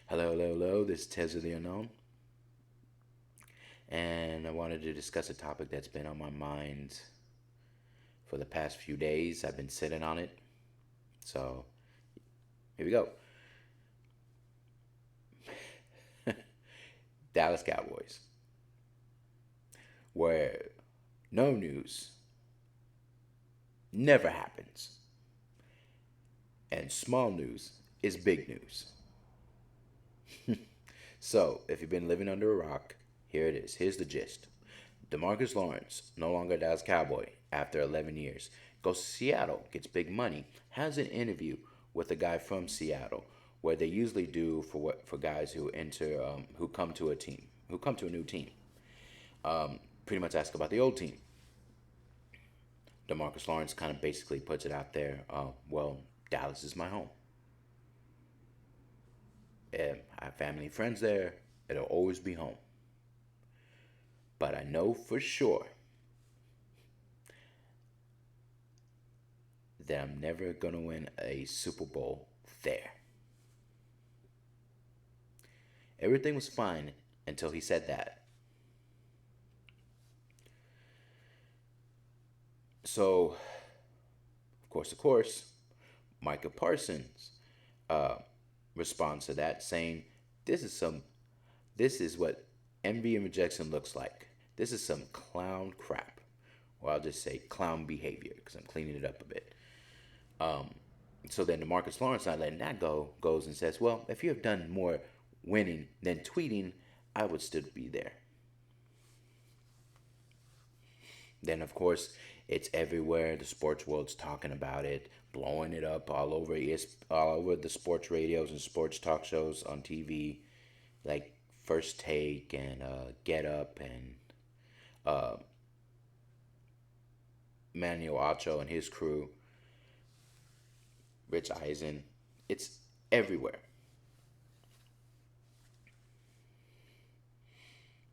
Hello, hello, hello. This is Tez of the Unknown, and I wanted to discuss a topic that's been on my mind for the past few days. I've been sitting on it, so here we go. Dallas Cowboys, where no news never happens, and small news is big news. So, if you've been living under a rock, here it is. Here's the gist. Demarcus Lawerence, no longer a Dallas Cowboy after 11 years, goes to Seattle, gets big money, has an interview with a guy from Seattle, where they usually do for guys who who come to a team, who come to a new team. Pretty much ask about the old team. Demarcus Lawrence kind of basically puts it out there. Well, Dallas is my home. I have family and friends there. It'll always be home. But I know for sure that I'm never going to win a Super Bowl there. Everything was fine until he said that. So, of course, Micah Parsons uh, responds to that saying, "This is some, this is what envy and rejection looks like. This is some clown crap." Or I'll just say clown behavior because I'm cleaning it up a bit. So then Demarcus Lawrence, not letting that go, goes and says, "Well, if you have done more winning than tweeting, I would still be there." Then, of course, it's everywhere. The sports world's talking about it, blowing it up all over the sports radios and sports talk shows on TV, like First Take and Get Up and uh, Manuel Acho and his crew, Rich Eisen. It's everywhere.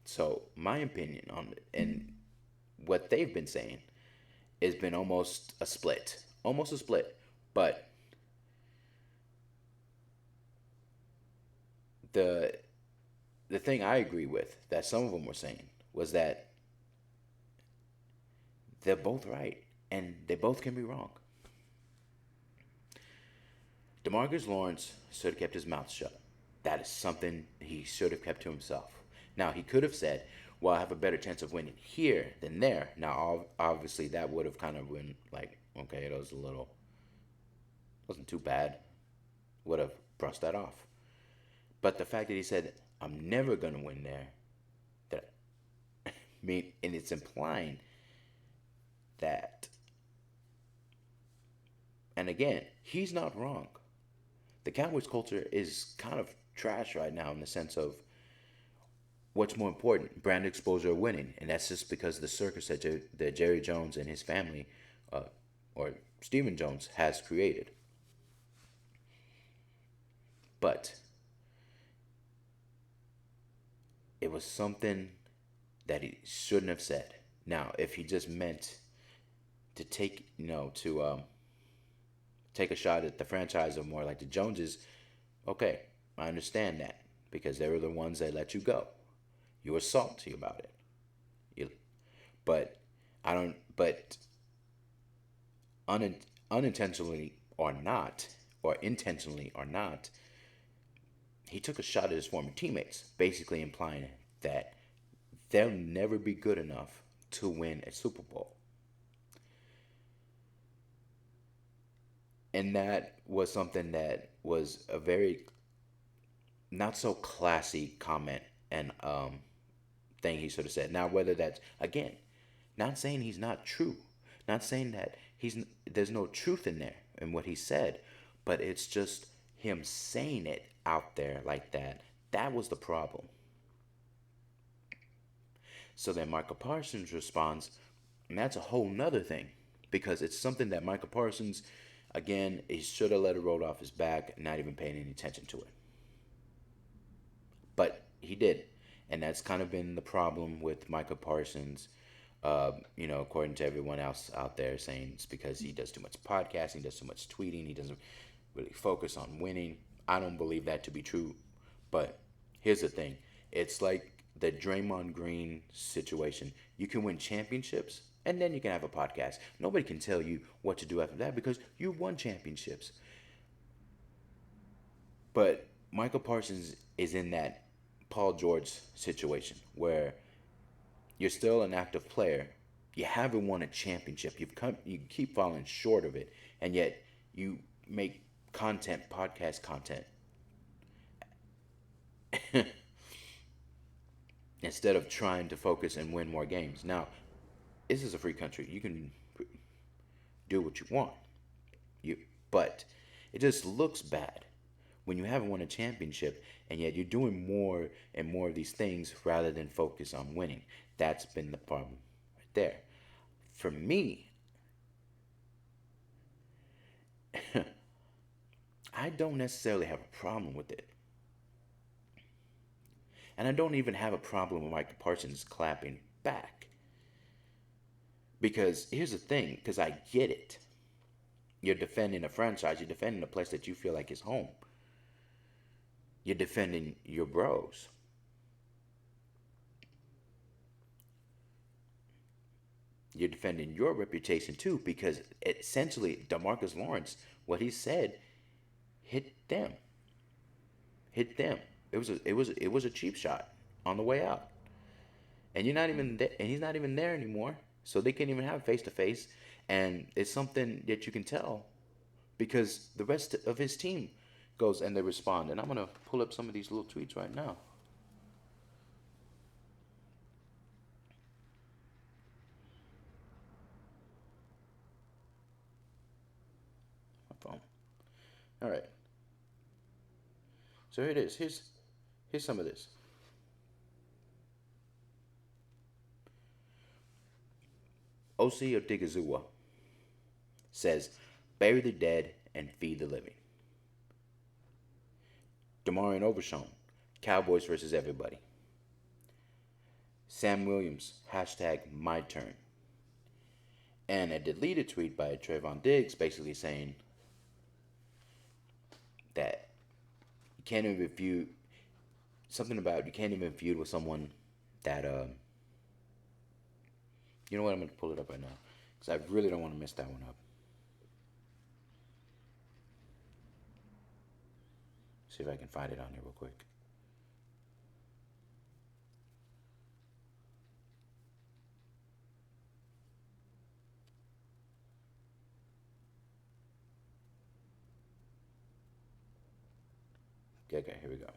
So my opinion on it and what they've been saying has been almost a split. But the the thing I agree with that some of them were saying was that they're both right and they both can be wrong. Demarcus Lawrence should have kept his mouth shut. That is something he should have kept to himself. Now he could have said, "Well, I have a better chance of winning here than there." Now, obviously, that would have kind of been like, okay, that was a little, wasn't too bad. Would have brushed that off. But the fact that he said, "I'm never gonna win there," that mean, and it's implying that, and again, he's not wrong. The Cowboys culture is kind of trash right now in the sense of what's more important, brand exposure or winning, and that's just because of the circus that Jerry Jones and his family, uh, or Stephen Jones, has created. But it was something that he shouldn't have said. Now, if he just meant to take a shot at the franchise or more like the Joneses, okay, I understand that because they were the ones that let you go. You were salty about it. You, but I don't. But un, unintentionally or not, or intentionally or not, he took a shot at his former teammates, basically implying that they'll never be good enough to win a Super Bowl. And that was something that was a very not so classy comment and thing he should have said. Now, whether that's again, not saying he's not true, not saying that there's no truth in there in what he said, but it's just him saying it out there like that. That was the problem. So then Micah Parsons responds, and that's a whole nother thing because it's something that Micah Parsons, again, he should have let it roll off his back, not even paying any attention to it. But he did, and that's kind of been the problem with Micah Parsons. According to everyone else out there, saying it's because he does too much podcasting, does too much tweeting, he doesn't really focus on winning. I don't believe that to be true, But here's the thing. It's like the Draymond Green situation. You can win championships and then you can have a podcast. Nobody can tell you what to do after that because you won championships. But Michael Parsons is in that Paul George situation where you're still an active player. You haven't won a championship. You keep falling short of it, and yet you make content, podcast content, instead of trying to focus and win more games. Now, this is a free country. You can do what you want. You, but it just looks bad when you haven't won a championship and yet you're doing more and more of these things rather than focus on winning. That's been the problem right there. For me, I don't necessarily have a problem with it. And I don't even have a problem with Micah Parsons clapping back. Because here's the thing, because I get it. You're defending a franchise, you're defending a place that you feel like is home. You're defending your bros. You're defending your reputation too, because essentially Demarcus Lawerence, what he said, hit them. Hit them. It was a cheap shot on the way out. And you're not even there, and he's not even there anymore. So they can't even have face to face. And it's something that you can tell because the rest of his team goes and they respond. And I'm gonna pull up some of these little tweets right now. My phone. All right. So here it is. Here's some of this. OC Odigazua says, "Bury the dead and feed the living." Demarion Overshown, Cowboys versus everybody. Sam Williams, hashtag my turn. And a deleted tweet by Trayvon Diggs basically saying that you can't even feud something about you can't even feud with someone that you know what, I'm gonna pull it up right now because I really don't want to mess that one up. See if I can find it on here real quick. Okay, here we go.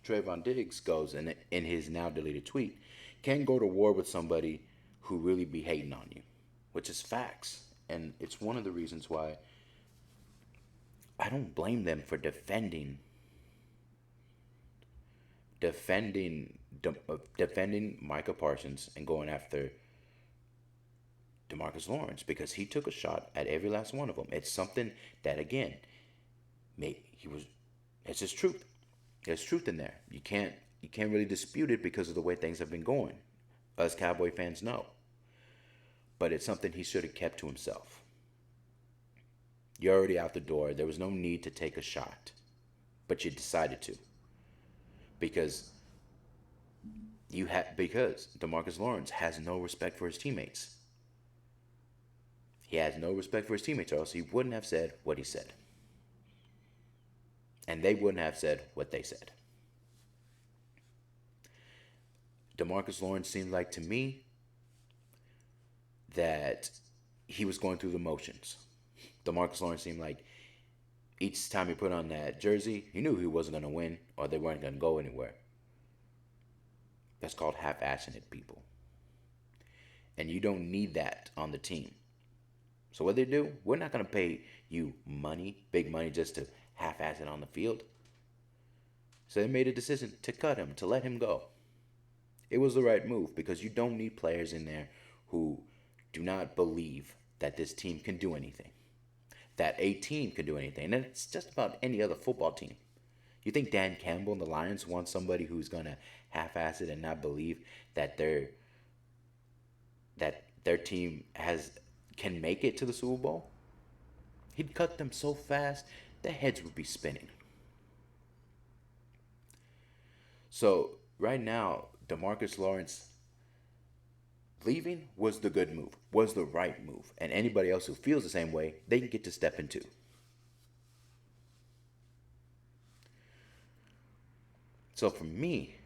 Trayvon Diggs goes in his now deleted tweet, "Can't go to war with somebody who really be hating on you," which is facts, and it's one of the reasons why I don't blame them for defending defending Micah Parsons and going after Demarcus Lawerence because he took a shot at every last one of them. It's something that again, he was. It's just truth. There's truth in there. You can't really dispute it because of the way things have been going. Us Cowboy fans know. But it's something he should have kept to himself. You're already out the door. There was no need to take a shot. But you decided to. Because because Demarcus Lawerence has no respect for his teammates. He has no respect for his teammates, or else he wouldn't have said what he said. And they wouldn't have said what they said. Demarcus Lawerence seemed like to me that he was going through the motions. Demarcus Lawerence seemed like each time he put on that jersey, he knew he wasn't going to win or they weren't going to go anywhere. That's called half-assing it, people. And you don't need that on the team. So what they do, we're not going to pay you money, big money, just to half-ass it on the field. So they made a decision to cut him, to let him go. It was the right move because you don't need players in there who do not believe that this team can do anything, that a team can do anything. And it's just about any other football team. You think Dan Campbell and the Lions want somebody who's going to half-ass it and not believe that their team can make it to the Super Bowl? He'd cut them so fast, their heads would be spinning. So right now, Demarcus Lawrence leaving was the good move, was the right move, and anybody else who feels the same way, they can get to step into. So for me,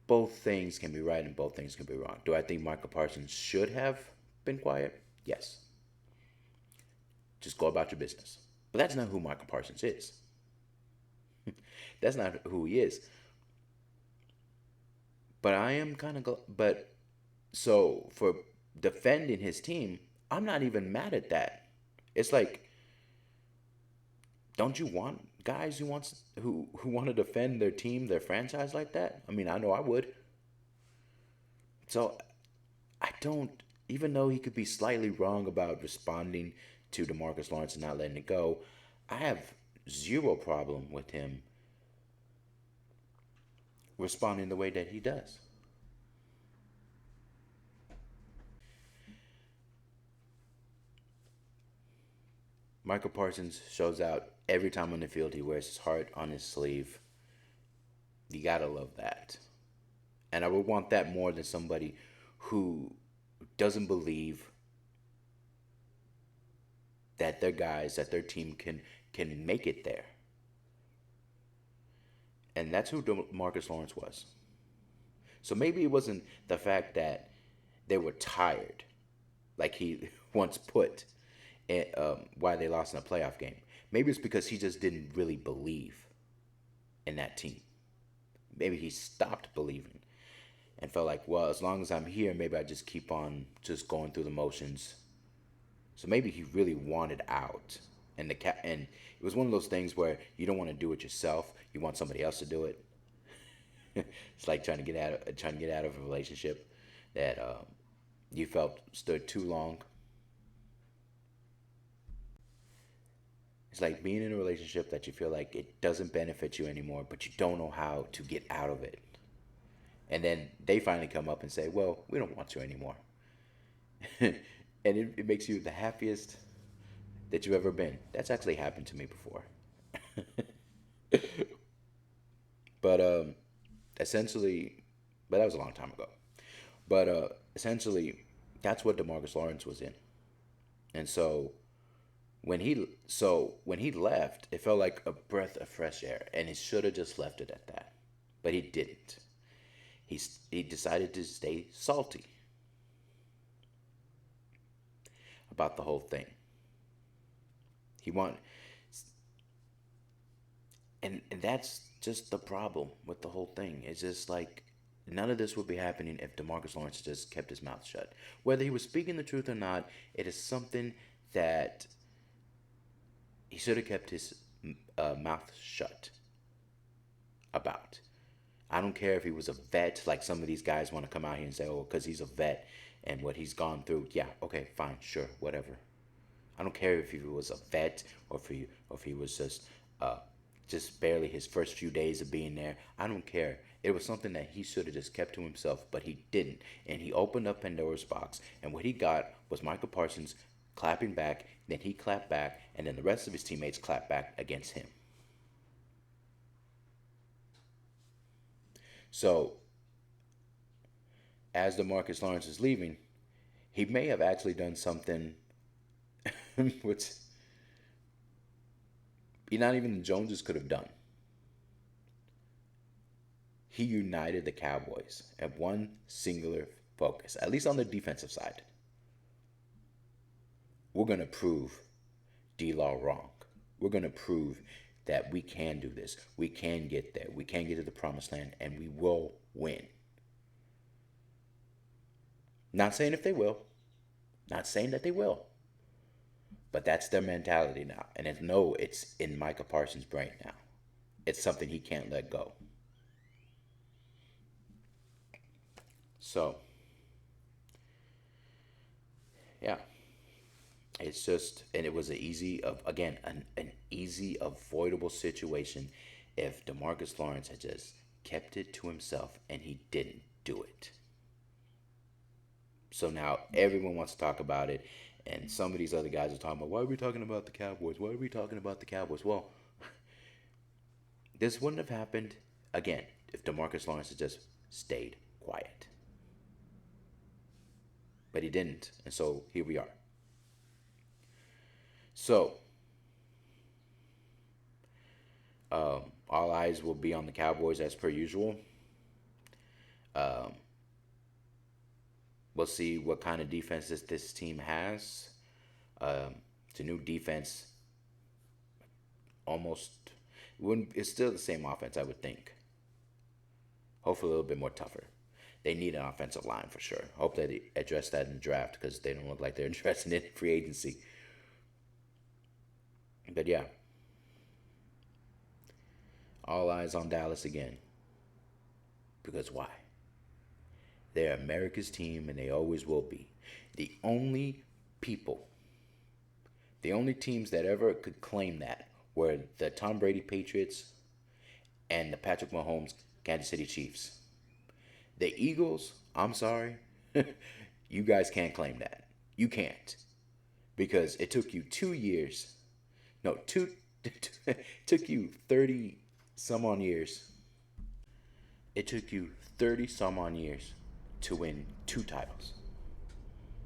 both things can be right and both things can be wrong. Do I think Micah Parsons should have been quiet? Yes. Just go about your business. But that's not who Micah Parsons is. That's not who he is. But I am kind of, but so for defending his team, I'm not even mad at that. It's like, don't you want guys who want to defend their team, their franchise like that? I mean, I know I would. So I don't, even though he could be slightly wrong about responding to Demarcus Lawrence and not letting it go, I have zero problem with him responding the way that he does. Michael Parsons shows out every time on the field. He wears his heart on his sleeve. You gotta love that. And I would want that more than somebody who doesn't believe that their guys, that their team can make it there. And that's who Marcus Lawrence was. So maybe it wasn't the fact that they were tired, like he once put, why they lost in a playoff game. Maybe it's because he just didn't really believe in that team. Maybe he stopped believing and felt like, well, as long as I'm here, maybe I just keep on just going through the motions. So maybe he really wanted out, and and it was one of those things where you don't want to do it yourself. You want somebody else to do it. It's like trying to get out of a relationship that you felt stood too long. It's like being in a relationship that you feel like it doesn't benefit you anymore, but you don't know how to get out of it. And then they finally come up and say, well, we don't want you anymore. And it makes you the happiest that you've ever been. That's actually happened to me before. But essentially, but that was a long time ago. But essentially, that's what Demarcus Lawrence was in. And when he left, it felt like a breath of fresh air, and he should have just left it at that. But he didn't. He decided to stay salty about the whole thing. He want and that's just the problem with the whole thing. It's just like none of this would be happening if Demarcus Lawrence just kept his mouth shut. Whether he was speaking the truth or not, it is something that he should have kept his mouth shut about. I don't care if he was a vet, like some of these guys want to come out here and say, oh, because he's a vet and what he's gone through. Yeah, okay, fine, sure, whatever. I don't care if he was a vet or if he was just barely his first few days of being there. I don't care. It was something that he should have just kept to himself, but he didn't. And he opened up Pandora's box, and what he got was Michael Parsons clapping back, then he clapped back, and then the rest of his teammates clapped back against him. So, as Demarcus Lawrence is leaving, he may have actually done something which not even the Joneses could have done. He united the Cowboys at one singular focus, at least on the defensive side. We're going to prove D-Law wrong. We're going to prove that we can do this. We can get there. We can get to the promised land, and we will win. Not saying if they will. Not saying that they will. But that's their mentality now. And it's in Micah Parsons' brain now. It's something he can't let go. So, yeah. It's just, and it was an easy, avoidable situation if Demarcus Lawrence had just kept it to himself and he didn't do it. So now everyone wants to talk about it, and some of these other guys are talking about, why are we talking about the Cowboys? Why are we talking about the Cowboys? Well, This wouldn't have happened again if Demarcus Lawrence had just stayed quiet. But he didn't, and so here we are. So, all eyes will be on the Cowboys as per usual. Um, we'll see what kind of defense this team has. It's a new defense. Almost, it's still the same offense, I would think. Hopefully, a little bit more tougher. They need an offensive line for sure. Hope they address that in the draft because they don't look like they're interested in free agency. But yeah, all eyes on Dallas again. Because why? They're America's team and they always will be. The only teams that ever could claim that were the Tom Brady Patriots and the Patrick Mahomes Kansas City Chiefs. The Eagles, I'm sorry, you guys can't claim that. You can't. Because it took you 2 years. No, it took you 30 some on years. It took you 30 some on years to win 2 titles.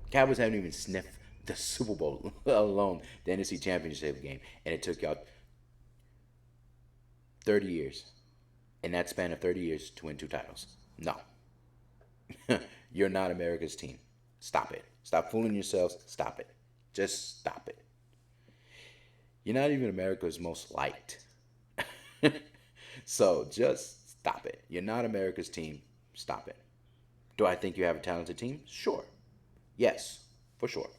Cowboys haven't even sniffed the Super Bowl, let alone the NFC Championship game. And it took y'all 30 years. In that span of 30 years to win 2 titles. No. You're not America's team. Stop it. Stop fooling yourselves. Stop it. Just stop it. You're not even America's most liked. So just stop it. You're not America's team. Stop it. Do I think you have a talented team? Sure. Yes, for sure.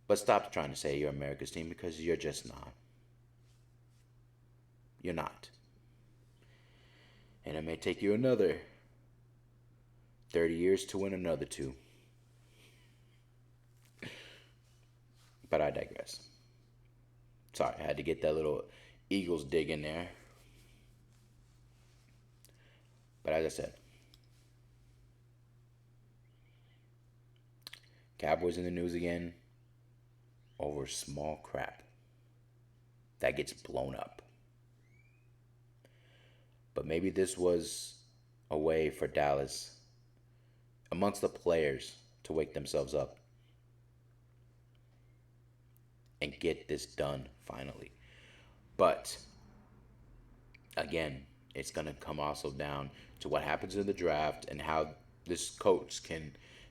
But stop trying to say you're America's team because you're just not. You're not. And it may take you another 30 years to win another 2. But I digress. Sorry, I had to get that little Eagles dig in there. But as I said, Cowboys in the news again over small crap that gets blown up. But maybe this was a way for Dallas, amongst the players, to wake themselves up and get this done finally. But again, it's going to come also down to what happens in the draft and how this coach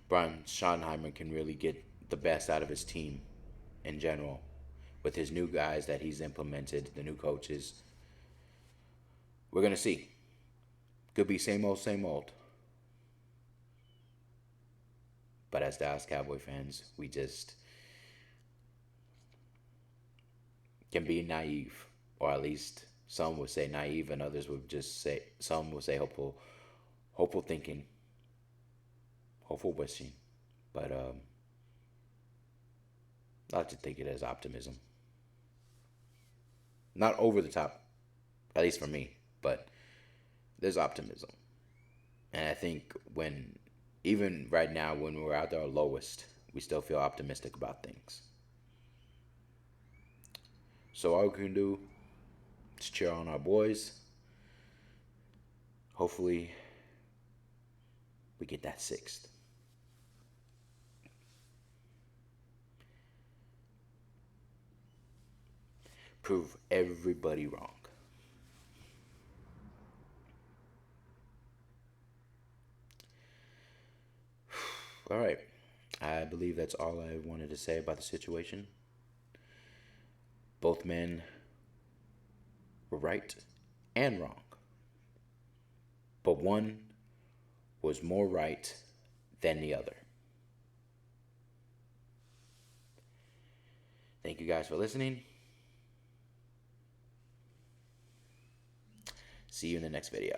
Brian Schottenheimer can really get the best out of his team in general with his new guys that he's implemented, the new coaches. We're going to see. Could be same old, same old. But as Dallas Cowboy fans, we just can be naive, or at least some would say naive, and others would just say, some would say hopeful thinking, hopeful wishing. But I like to think it as optimism. Not over the top, at least for me, but there's optimism. And I think even right now, when we're at our lowest, we still feel optimistic about things. So all we can do is cheer on our boys. Hopefully, we get that 6th. Prove everybody wrong. All right. I believe that's all I wanted to say about the situation. Both men were right and wrong. But one was more right than the other. Thank you guys for listening. See you in the next video.